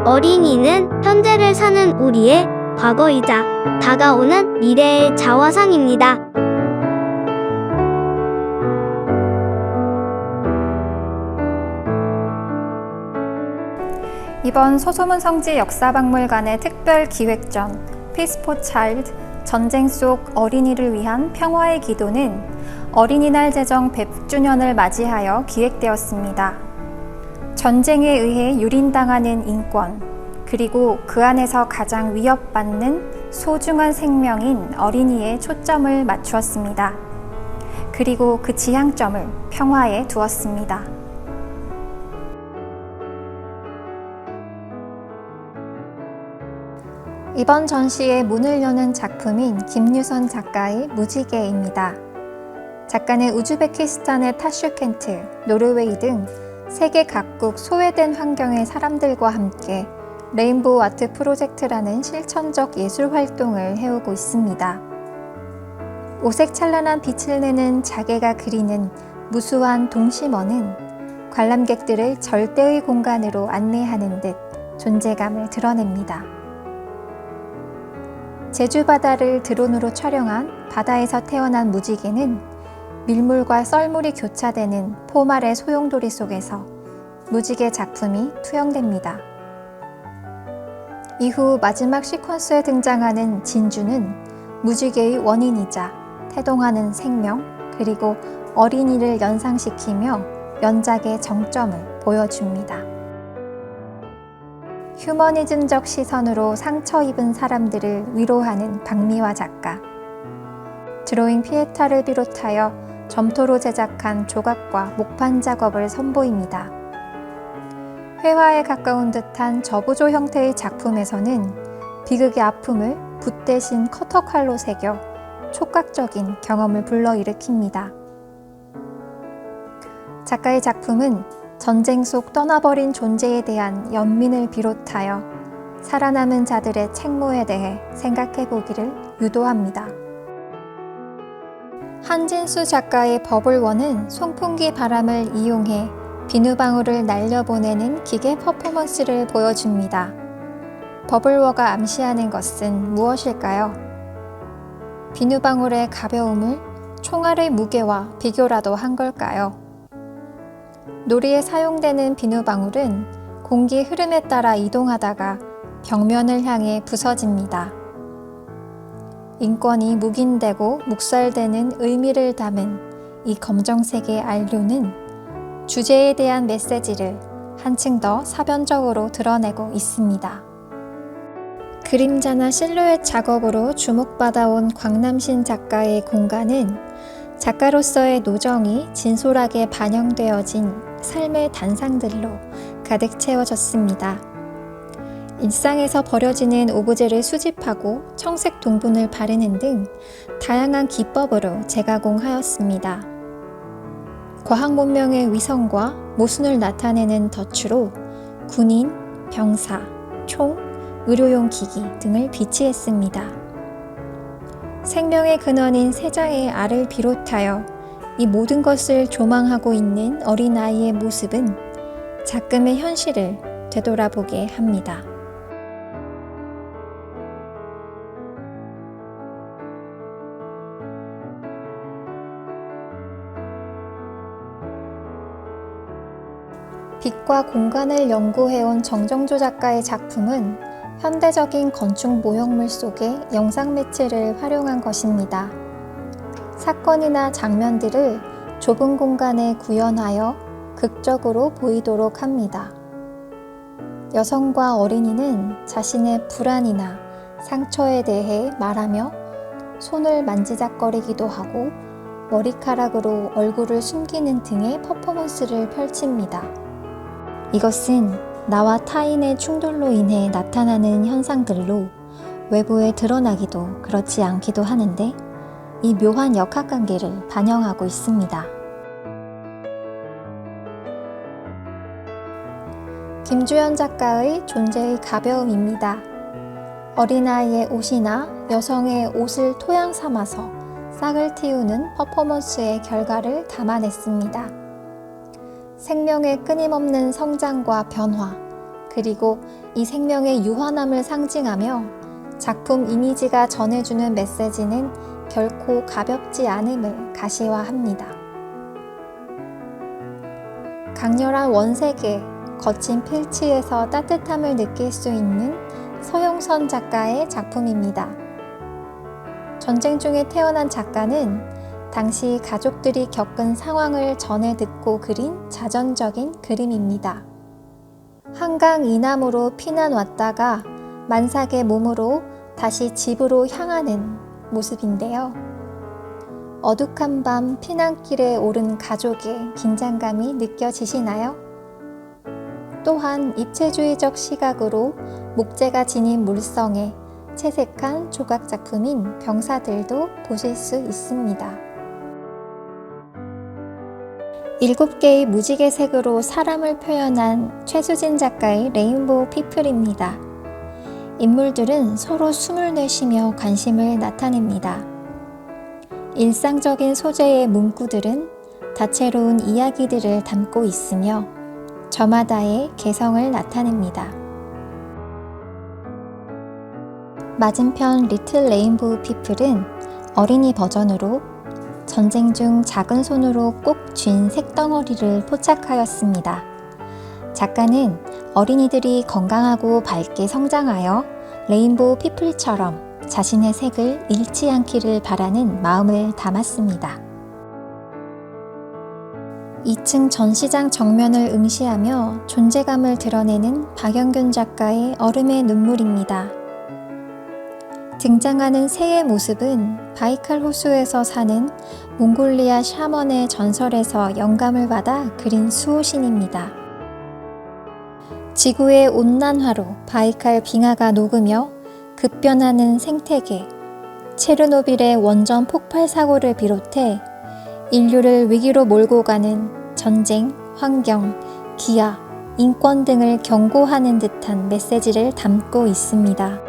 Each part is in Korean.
어린이는 현재를 사는 우리의 과거이자 다가오는 미래의 자화상입니다. 이번 서소문 성지 역사박물관의 특별 기획전 Peace for Child, 전쟁 속 어린이를 위한 평화의 기도는 어린이날 제정 100주년을 맞이하여 기획되었습니다. 전쟁에 의해 유린당하는 인권, 그리고 그 안에서 가장 위협받는 소중한 생명인 어린이에 초점을 맞추었습니다. 그리고 그 지향점을 평화에 두었습니다. 이번 전시의 문을 여는 작품인 김유선 작가의 무지개입니다. 작가는 우즈베키스탄의 타슈켄트, 노르웨이 등 세계 각국 소외된 환경의 사람들과 함께 레인보우 아트 프로젝트라는 실천적 예술 활동을 해오고 있습니다. 오색찬란한 빛을 내는 자개가 그리는 무수한 동심원은 관람객들을 절대의 공간으로 안내하는 듯 존재감을 드러냅니다. 제주 바다를 드론으로 촬영한 바다에서 태어난 무지개는 밀물과 썰물이 교차되는 포말의 소용돌이 속에서 무지개 작품이 투영됩니다. 이후 마지막 시퀀스에 등장하는 진주는 무지개의 원인이자 태동하는 생명, 그리고 어린이를 연상시키며 연작의 정점을 보여줍니다. 휴머니즘적 시선으로 상처 입은 사람들을 위로하는 박미화 작가, 드로잉 피에타를 비롯하여 점토로 제작한 조각과 목판 작업을 선보입니다. 회화에 가까운 듯한 저부조 형태의 작품에서는 비극의 아픔을 붓 대신 커터칼로 새겨 촉각적인 경험을 불러일으킵니다. 작가의 작품은 전쟁 속 떠나버린 존재에 대한 연민을 비롯하여 살아남은 자들의 책무에 대해 생각해보기를 유도합니다. 한진수 작가의 버블원은 송풍기 바람을 이용해 비누방울을 날려보내는 기계 퍼포먼스를 보여줍니다. 버블워가 암시하는 것은 무엇일까요? 비누방울의 가벼움을 총알의 무게와 비교라도 한 걸까요? 놀이에 사용되는 비누방울은 공기 흐름에 따라 이동하다가 벽면을 향해 부서집니다. 인권이 묵인되고 묵살되는 의미를 담은 이 검정색의 안료는 주제에 대한 메시지를 한층 더 사변적으로 드러내고 있습니다. 그림자나 실루엣 작업으로 주목받아온 광남신 작가의 공간은 작가로서의 노정이 진솔하게 반영되어진 삶의 단상들로 가득 채워졌습니다. 일상에서 버려지는 오브제를 수집하고 청색 동분을 바르는 등 다양한 기법으로 재가공하였습니다. 과학 문명의 위성과 모순을 나타내는 덫으로 군인, 병사, 총, 의료용 기기 등을 비치했습니다. 생명의 근원인 세자의 알을 비롯하여 이 모든 것을 조망하고 있는 어린아이의 모습은 작금의 현실을 되돌아보게 합니다. 빛과 공간을 연구해온 정정조 작가의 작품은 현대적인 건축 모형물 속의 영상 매체를 활용한 것입니다. 사건이나 장면들을 좁은 공간에 구현하여 극적으로 보이도록 합니다. 여성과 어린이는 자신의 불안이나 상처에 대해 말하며 손을 만지작거리기도 하고 머리카락으로 얼굴을 숨기는 등의 퍼포먼스를 펼칩니다. 이것은 나와 타인의 충돌로 인해 나타나는 현상들로 외부에 드러나기도 그렇지 않기도 하는데 이 묘한 역학관계를 반영하고 있습니다. 김주연 작가의 존재의 가벼움입니다. 어린아이의 옷이나 여성의 옷을 토양 삼아서 싹을 틔우는 퍼포먼스의 결과를 담아냈습니다. 생명의 끊임없는 성장과 변화, 그리고 이 생명의 유한함을 상징하며 작품 이미지가 전해주는 메시지는 결코 가볍지 않음을 가시화합니다. 강렬한 원색에 거친 필치에서 따뜻함을 느낄 수 있는 서용선 작가의 작품입니다. 전쟁 중에 태어난 작가는 당시 가족들이 겪은 상황을 전해 듣고 그린 자전적인 그림입니다. 한강 이남으로 피난 왔다가 만삭의 몸으로 다시 집으로 향하는 모습인데요. 어둑한 밤 피난길에 오른 가족의 긴장감이 느껴지시나요? 또한 입체주의적 시각으로 목재가 지닌 물성에 채색한 조각 작품인 병사들도 보실 수 있습니다. 7개의 무지개 색으로 사람을 표현한 최수진 작가의 레인보우 피플입니다. 인물들은 서로 숨을 내쉬며 관심을 나타냅니다. 일상적인 소재의 문구들은 다채로운 이야기들을 담고 있으며 저마다의 개성을 나타냅니다. 맞은편 리틀 레인보우 피플은 어린이 버전으로 전쟁 중 작은 손으로 꼭 쥔 색덩어리를 포착하였습니다. 작가는 어린이들이 건강하고 밝게 성장하여 레인보우 피플처럼 자신의 색을 잃지 않기를 바라는 마음을 담았습니다. 2층 전시장 정면을 응시하며 존재감을 드러내는 박영균 작가의 얼음의 눈물입니다. 등장하는 새의 모습은 바이칼 호수에서 사는 몽골리아 샤먼의 전설에서 영감을 받아 그린 수호신입니다. 지구의 온난화로 바이칼 빙하가 녹으며 급변하는 생태계, 체르노빌의 원전 폭발 사고를 비롯해 인류를 위기로 몰고 가는 전쟁, 환경, 기아, 인권 등을 경고하는 듯한 메시지를 담고 있습니다.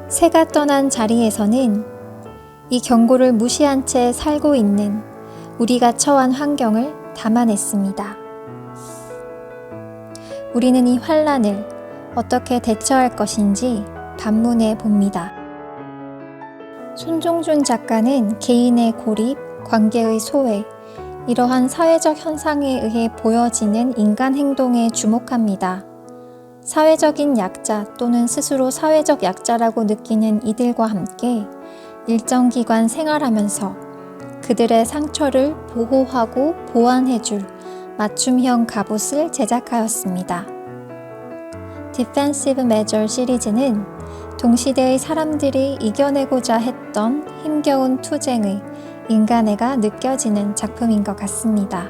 새가 떠난 자리에서는 이 경고를 무시한 채 살고 있는 우리가 처한 환경을 담아냈습니다. 우리는 이 환란을 어떻게 대처할 것인지 반문해 봅니다. 손종준 작가는 개인의 고립, 관계의 소외, 이러한 사회적 현상에 의해 보여지는 인간 행동에 주목합니다. 사회적인 약자 또는 스스로 사회적 약자라고 느끼는 이들과 함께 일정 기간 생활하면서 그들의 상처를 보호하고 보완해줄 맞춤형 갑옷을 제작하였습니다. Defensive Measure 시리즈는 동시대의 사람들이 이겨내고자 했던 힘겨운 투쟁의 인간애가 느껴지는 작품인 것 같습니다.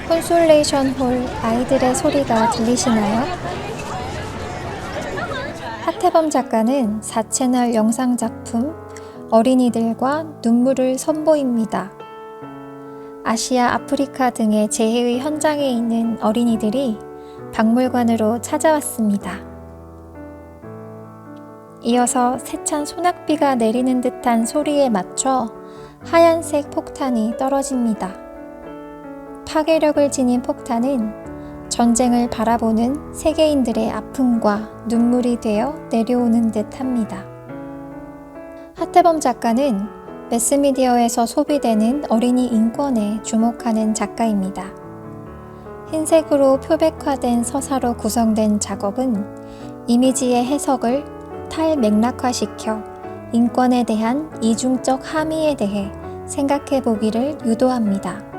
콘솔레이션 홀 아이들의 소리가 들리시나요? 하태범 작가는 4채널 영상 작품 어린이들과 눈물을 선보입니다. 아시아, 아프리카 등의 재해의 현장에 있는 어린이들이 박물관으로 찾아왔습니다. 이어서 세찬 소낙비가 내리는 듯한 소리에 맞춰 하얀색 폭탄이 떨어집니다. 파괴력을 지닌 폭탄은 전쟁을 바라보는 세계인들의 아픔과 눈물이 되어 내려오는 듯 합니다. 하태범 작가는 매스미디어에서 소비되는 어린이 인권에 주목하는 작가입니다. 흰색으로 표백화된 서사로 구성된 작업은 이미지의 해석을 탈맥락화시켜 인권에 대한 이중적 함의에 대해 생각해 보기를 유도합니다.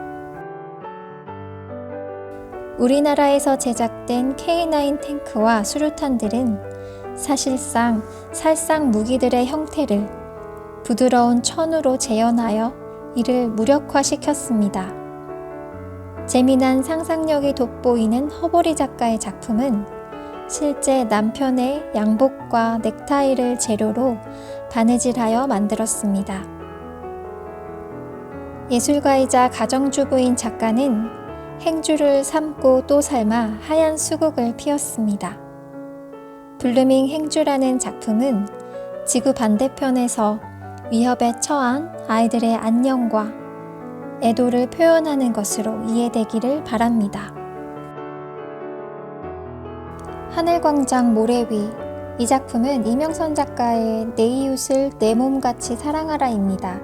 우리나라에서 제작된 K9 탱크와 수류탄들은 사실상 살상 무기들의 형태를 부드러운 천으로 재현하여 이를 무력화시켰습니다. 재미난 상상력이 돋보이는 허보리 작가의 작품은 실제 남편의 양복과 넥타이를 재료로 바느질하여 만들었습니다. 예술가이자 가정주부인 작가는 행주를 삶고 또 삶아 하얀 수국을 피웠습니다. 블루밍 행주라는 작품은 지구 반대편에서 위협에 처한 아이들의 안녕과 애도를 표현하는 것으로 이해되기를 바랍니다. 하늘광장 모래 위. 이 작품은 이명선 작가의 내 이웃을 내 몸같이 사랑하라입니다.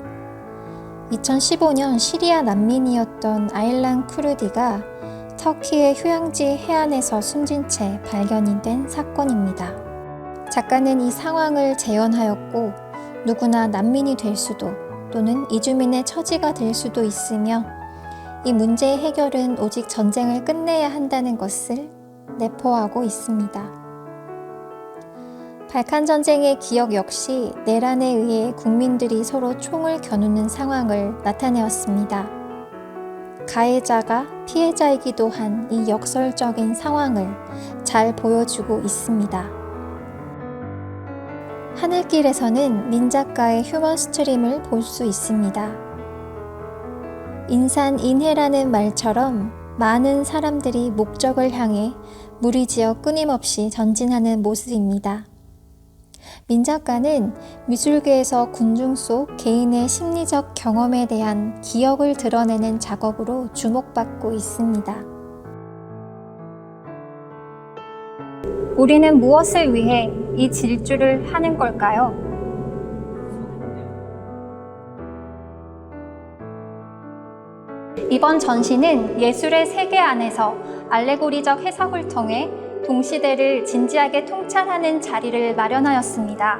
2015년 시리아 난민이었던 아일란 쿠르디가 터키의 휴양지 해안에서 숨진 채 발견이 된 사건입니다. 작가는 이 상황을 재현하였고 누구나 난민이 될 수도 또는 이주민의 처지가 될 수도 있으며 이 문제의 해결은 오직 전쟁을 끝내야 한다는 것을 내포하고 있습니다. 발칸 전쟁의 기억 역시 내란에 의해 국민들이 서로 총을 겨누는 상황을 나타내었습니다. 가해자가 피해자이기도 한 이 역설적인 상황을 잘 보여주고 있습니다. 하늘길에서는 민 작가의 휴먼 스트림을 볼 수 있습니다. 인산인해라는 말처럼 많은 사람들이 목적을 향해 무리지어 끊임없이 전진하는 모습입니다. 민 작가는 미술계에서 군중 속 개인의 심리적 경험에 대한 기억을 드러내는 작업으로 주목받고 있습니다. 우리는 무엇을 위해 이 질주를 하는 걸까요? 이번 전시는 예술의 세계 안에서 알레고리적 해석을 통해 동시대를 진지하게 통찰하는 자리를 마련하였습니다.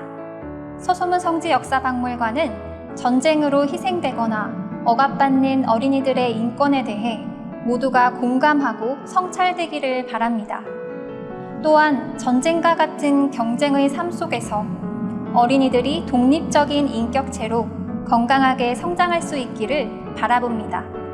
서소문 성지 역사박물관은 전쟁으로 희생되거나 억압받는 어린이들의 인권에 대해 모두가 공감하고 성찰되기를 바랍니다. 또한 전쟁과 같은 경쟁의 삶 속에서 어린이들이 독립적인 인격체로 건강하게 성장할 수 있기를 바라봅니다.